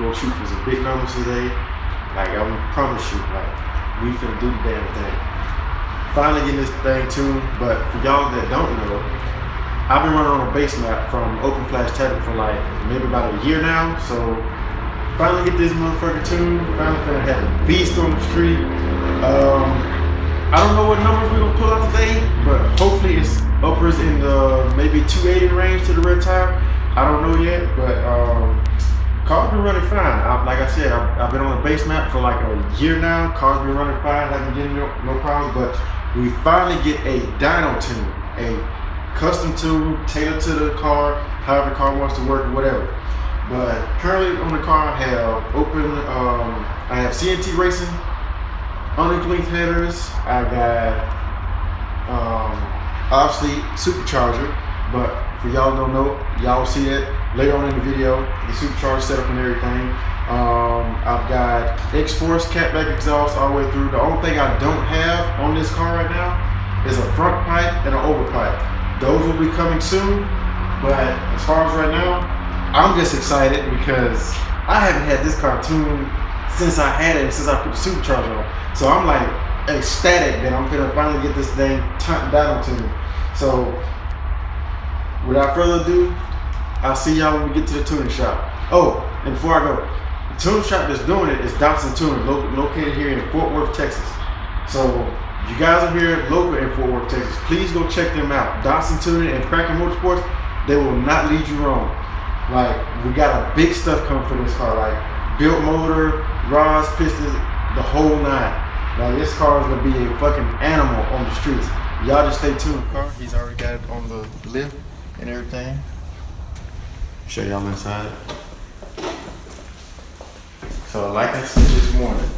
go shoot for some big numbers today. Like, I promise you, like, we finna do the damn thing. Finally getting this thing tuned, but for y'all that don't know, I've been running on a base map from Open Flash Tablet for like maybe about a year now. So finally get this motherfucker tuned. Finally finna have a beast on the street. I don't know what numbers we're gonna pull out today, but hopefully it's uppers in the maybe 280 range to the red tire. I don't know yet, but car's been running fine. Like I said, I've been on the base map for like a year now. Car's been running fine, haven't getting no problems, but we finally get a dyno tune, a custom tune tailored to the car, however the car wants to work or whatever. But currently on the car I have I have CNT Racing, uninfluenced headers. I got obviously supercharger, but for y'all don't know, y'all will see that later on in the video, the supercharger setup and everything. I've got X-Force catback exhaust all the way through. The only thing I don't have on this car right now is a front pipe and an over pipe. Those will be coming soon, but as far as right now, I'm just excited because I haven't had this car tuned since I had it, since I put the supercharger on. So I'm like ecstatic that I'm gonna finally get this thing down tuned. So without further ado, I'll see y'all when we get to the tuning shop. Oh, and before I go, the tuning shop that's doing it is Dotson Tuning, located here in Fort Worth, Texas. So if you guys are here local in Fort Worth, Texas, please go check them out. Dotson Tuning and Kraken Motorsports, they will not lead you wrong. Like, we got a big stuff coming for this car, like built motor, rods, pistons, the whole nine. Like, this car is gonna be a fucking animal on the streets. Y'all just stay tuned. He's already got it on the lift and everything. Show y'all inside. So like I said this morning,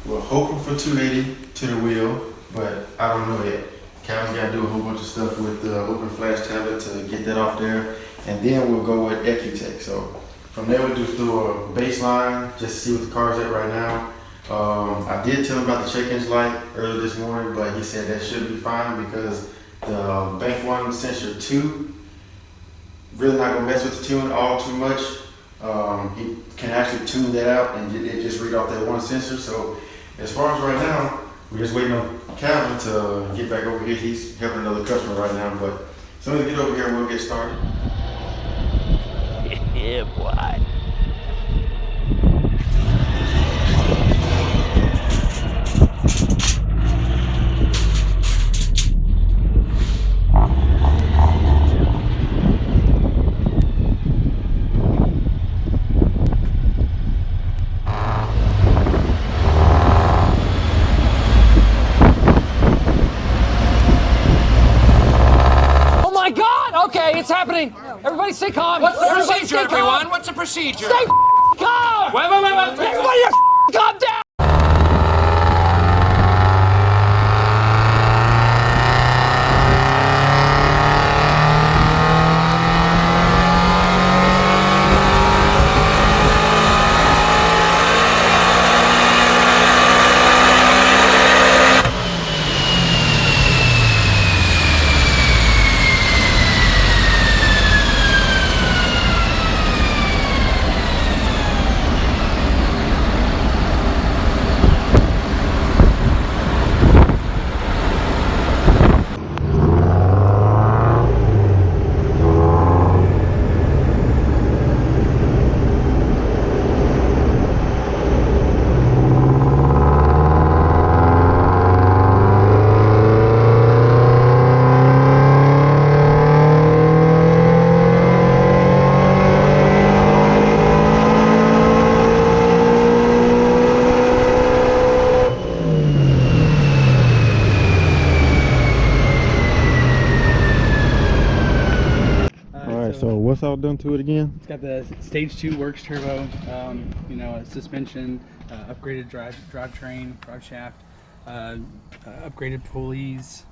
we're hoping for 280 to the wheel, but I don't know yet. Calvin's got to do a whole bunch of stuff with the Open Flash Tablet to get that off there, and then we'll go with EcuTech. So from there we'll just do a baseline just to see what the car's at right now. I did tell him about the check-engine light earlier this morning, but he said that should be fine because the Bank 1 Sensor 2 really not gonna mess with the tune all too much. He can actually tune that out and it just read off that one sensor. So as far as right now, we're just waiting on Calvin to get back over here. He's helping another customer right now, but as soon as we get over here, we'll get started. Yeah, boy. Okay, it's happening. Everybody stay calm. What's the procedure, everyone? What's the procedure? Stay calm. Wait. Everybody calm down. So what's all done to it again? It's got the Stage 2 Works turbo, you know, suspension, upgraded drivetrain, drive shaft, upgraded pulleys.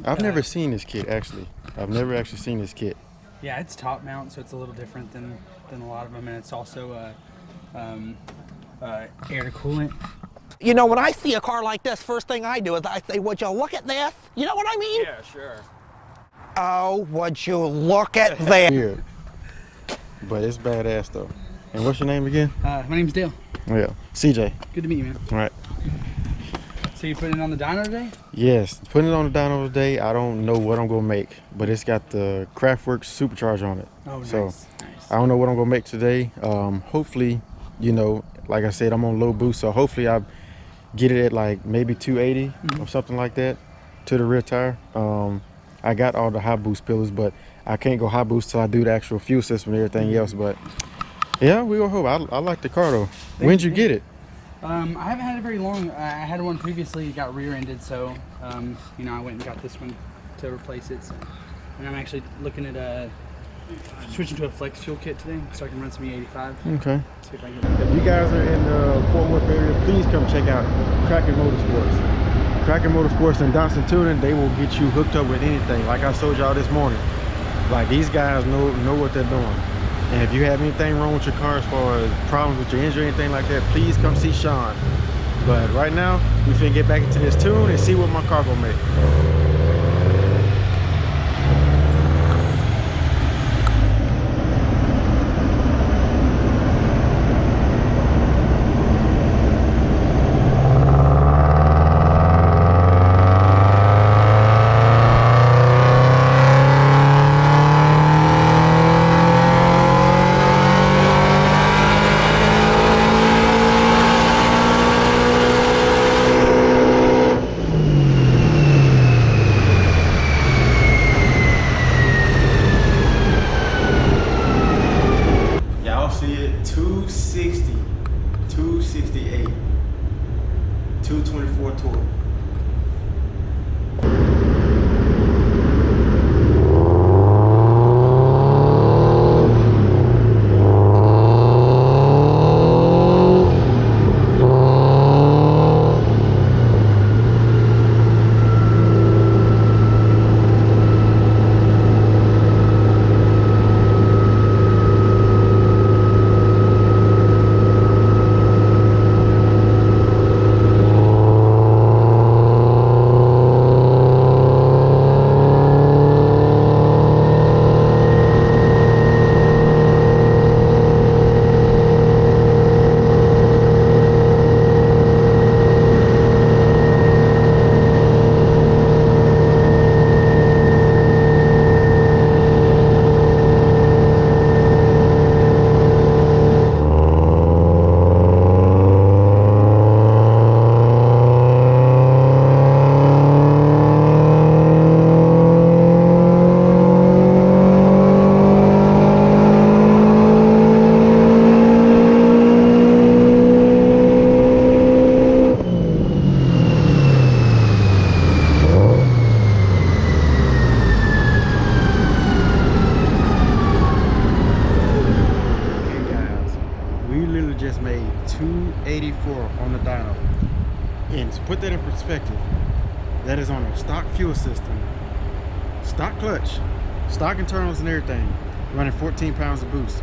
I've never seen this kit actually. I've never actually seen this kit. Yeah, it's top mount, so it's a little different than a lot of them, and it's also air to coolant. You know, when I see a car like this, first thing I do is I say, would you look at this? You know what I mean? Yeah, sure. Oh, would you look at that? Weird. But it's badass though. And what's your name again? My name's Dale. Oh, yeah, CJ. Good to meet you, man. All right. So you putting it on the dyno today? Yes, putting it on the dyno today. I don't know what I'm gonna make, but it's got the Kraftwerk supercharger on it. Oh, nice. So Nice. I don't know what I'm gonna make today. Hopefully, you know, like I said, I'm on low boost, so hopefully I get it at like maybe 280 or something like that to the rear tire. I got all the high boost pillars, but I can't go high boost till I do the actual fuel system and everything else. But yeah, we will hope. I like the car though. When'd you get it? I haven't had it very long. I had one previously, it got rear-ended, so you know, I went and got this one to replace it. So, and I'm actually looking at switching to a flex fuel kit today, so I can run some E85. Okay. See if I can. If you guys are in the Fort Worth area, please come check out Kraken Motorsports. Kraken Motorsports and Dawson Tuning, they will get you hooked up with anything. Like I told y'all this morning, like these guys know what they're doing. And if you have anything wrong with your car as far as problems with your engine or anything like that, please come see Sean. But right now, we finna get back into this tune and see what my car gonna make. See it 260, 268, 224 torque. Just made 284 on the dyno, and to put that in perspective, that is on a stock fuel system, stock clutch, stock internals and everything, running 14 pounds of boost.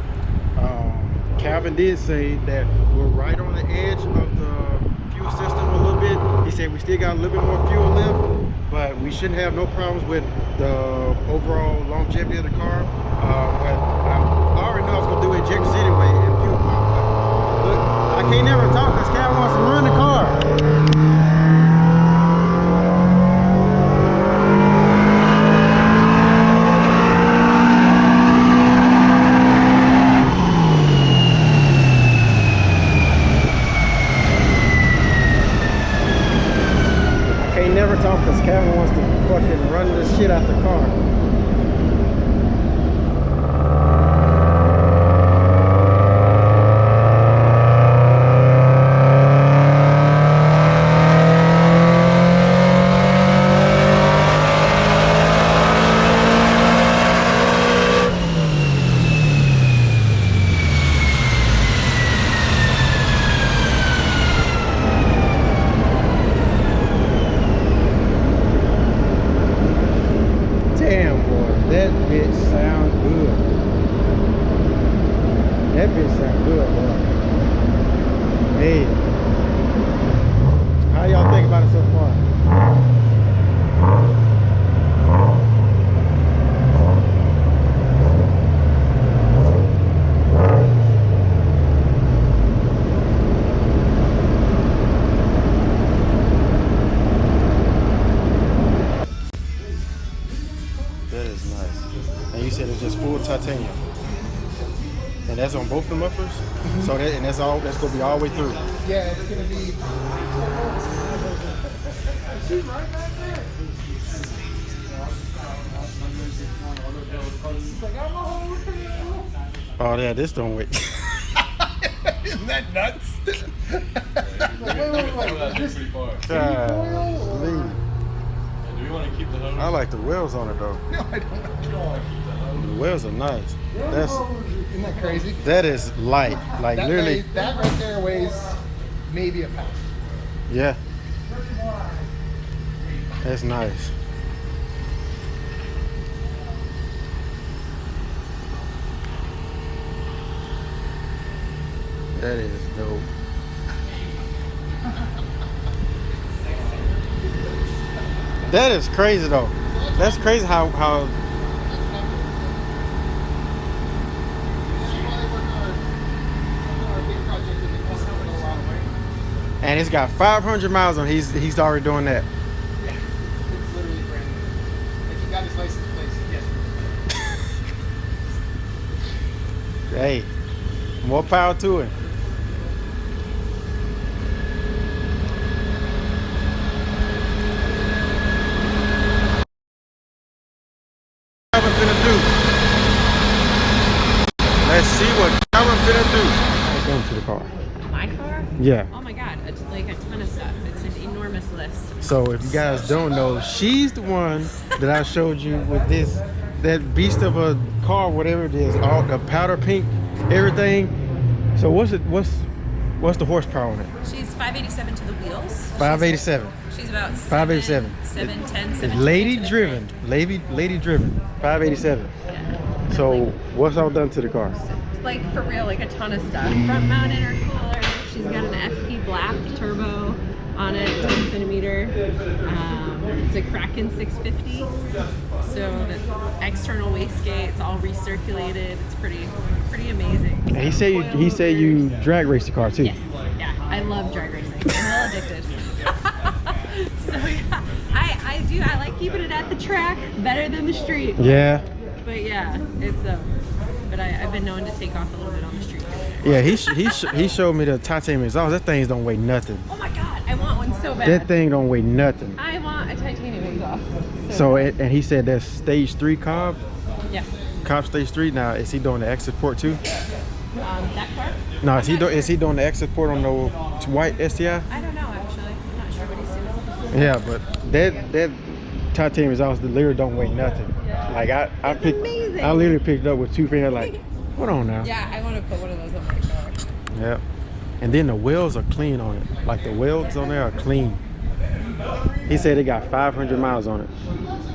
Calvin did say that we're right on the edge of the fuel system a little bit. He said we still got a little bit more fuel left, but we shouldn't have no problems with the overall longevity of the car. But I already know I was gonna do injectors anyway and fuel pump. Look, I can't never talk because Cal wants to run the car. I can't never talk because Calvin wants to fucking run the shit out the car. That bitch sound good. That bitch sound good, boy. Hey, how y'all think about it so far? That is nice. And you said it's just full titanium. And that's on both the mufflers? So that's gonna be all the way through. Yeah, it's gonna be. Oh yeah, this don't wait. Isn't that nuts? Wait. That's pretty far. Golly. Do we want to keep the hose? I like the wheels on it though. No, I don't. The wheels are nice. Isn't that crazy? That is light. Like That literally. that right there weighs maybe a pound. Yeah. That's nice. That is dope. That is crazy though. That's crazy how and it's got 500 miles on it. He's already doing that. It's literally brand new. Like he got his license plate yesterday. Hey, more power to him. Calvin finna do. Let's see what Calvin finna do. Go into the car. My car? Yeah. Oh my god, it's like a ton of stuff. It's an enormous list. So if you guys don't know, she's the one that I showed you with that beast of a car, whatever it is, all the powder pink, everything. So what's the horsepower on it? She's 587 to the wheels. 587. She's about 587. 710, 7 Lady driven, 587. Yeah. So what's all done to the car? It's like for real, like a ton of stuff. Front mount intercooler. She's got an FP black turbo on it, 10 centimeter. It's a Kraken 650. So the external wastegate, it's all recirculated. It's pretty amazing. And he said you drag race the car too. Yes. Yeah, I love drag racing. I'm well addicted. So yeah, I do. I like keeping it at the track better than the street. Yeah. But yeah, it's but I've been known to take off a little bit on the street. Yeah, he showed me the titanium exhaust. That things don't weigh nothing. Oh my god, I want one so bad. That thing don't weigh nothing. I want a titanium exhaust. So and he said that's stage 3 Cobb. Yeah. Cobb stage 3. Now is he doing the exit port too? That car? No, is he doing the exit port on the white STI? I don't know actually. I'm not sure what he's doing. Yeah, but that titanium exhaust, the literally don't weigh nothing. Like I amazing. literally picked it up with 2 fingers. Like, hold on now. Yeah, I want to put one of those on my car. Yeah. And then the wheels are clean on it. Like the wheels on there are clean. He said it got 500 miles on it.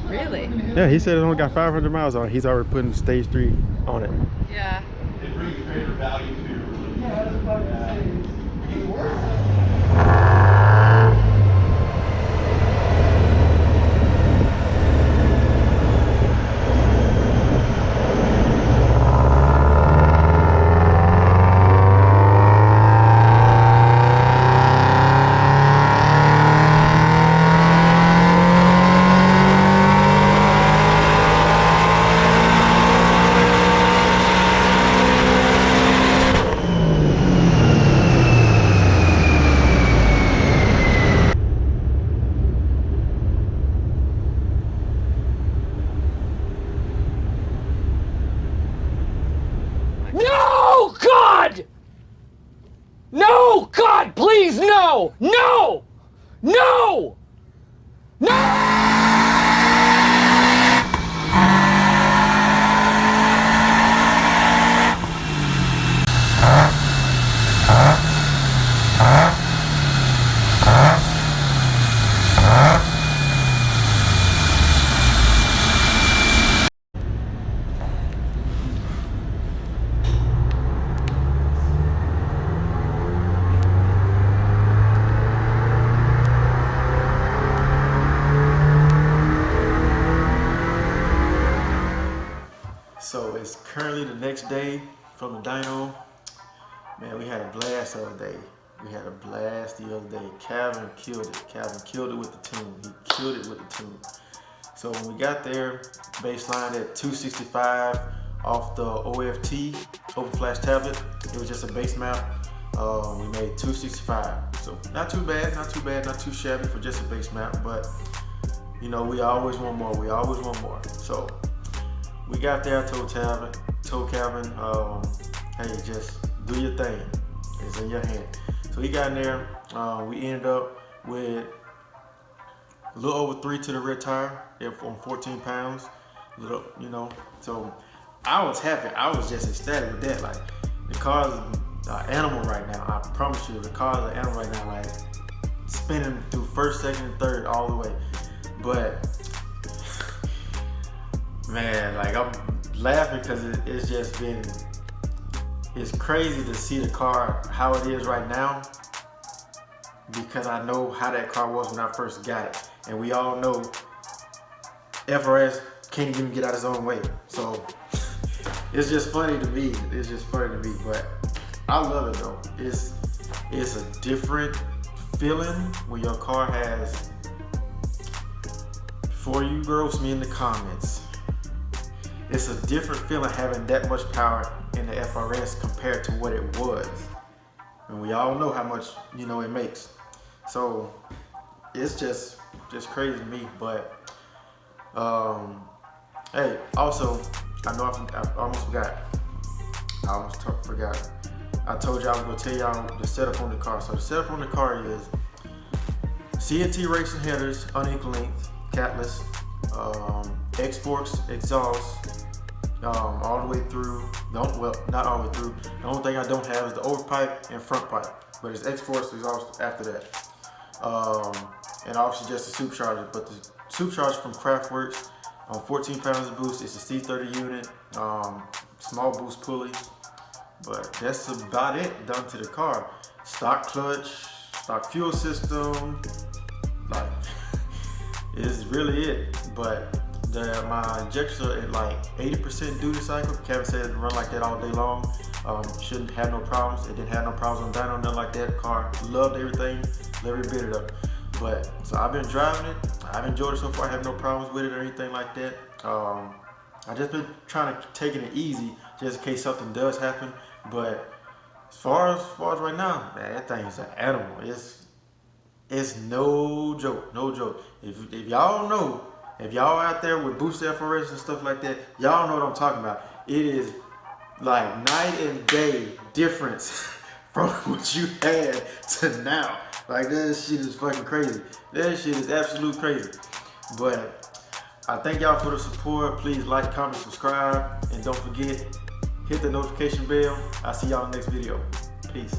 Really? Yeah, he said it only got 500 miles on it. He's already putting stage 3 on it. Yeah. No, God! No, God, please, no! No! No! So it's currently the next day from the dyno. Man, we had a blast the other day. We had a blast the other day. Calvin killed it. Calvin killed it with the tune. He killed it with the tune. So when we got there, baseline at 265 off the OFT, Open Flash tablet. It was just a base mount. We made 265. So not too bad, not too bad, not too shabby for just a base mount, but you know, we always want more, we always want more. So we got there, I told Calvin, hey, just do your thing. It's in your hand. So he got in there. We ended up with a little over 3 to the rear tire on 14 pounds. Little, you know, so I was happy. I was just ecstatic with that. Like, the car's an animal right now. I promise you, the car's an animal right now. Like, spinning through first, second, and third all the way. But man, like, I'm laughing because it's just been, it's crazy to see the car how it is right now, because I know how that car was when I first got it. And we all know FRS can't even get out his own way. So it's just funny to me. It's just funny to me, but I love it though. It's a different feeling when your car has, for you girls, me in the comments, it's a different feeling having that much power in the FRS compared to what it was. And we all know how much, you know, it makes. So it's just crazy to me. But hey, also, I know I almost forgot. I told y'all I was gonna tell y'all the setup on the car. So the setup on the car is CNT racing headers, unequal length, catless, X-Force exhaust, all the way through. Well, not all the way through. The only thing I don't have is the overpipe and front pipe, but it's X-Force exhaust after that. And obviously just the supercharger, but the supercharger from Craftworks, 14 pounds of boost. It's a C30 unit, small boost pulley, but that's about it done to the car. Stock clutch, stock fuel system, like, is really it. But my injectors are at like 80% duty cycle. Kevin said it run like that all day long. Shouldn't have no problems. It didn't have no problems on dyno, nothing like that. Car loved everything, every bit of it. But so I've been driving it. I've enjoyed it so far. I have no problems with it or anything like that. I just been trying to take it easy just in case something does happen. But as far as right now, man, that thing is an animal. It's no joke, no joke. If y'all know, if y'all out there with boosted FRS and stuff like that, y'all know what I'm talking about. It is like night and day difference from what you had to now. Like, that shit is fucking crazy. That shit is absolute crazy. But I thank y'all for the support. Please like, comment, subscribe, and don't forget, hit the notification bell. I'll see y'all in the next video. Peace.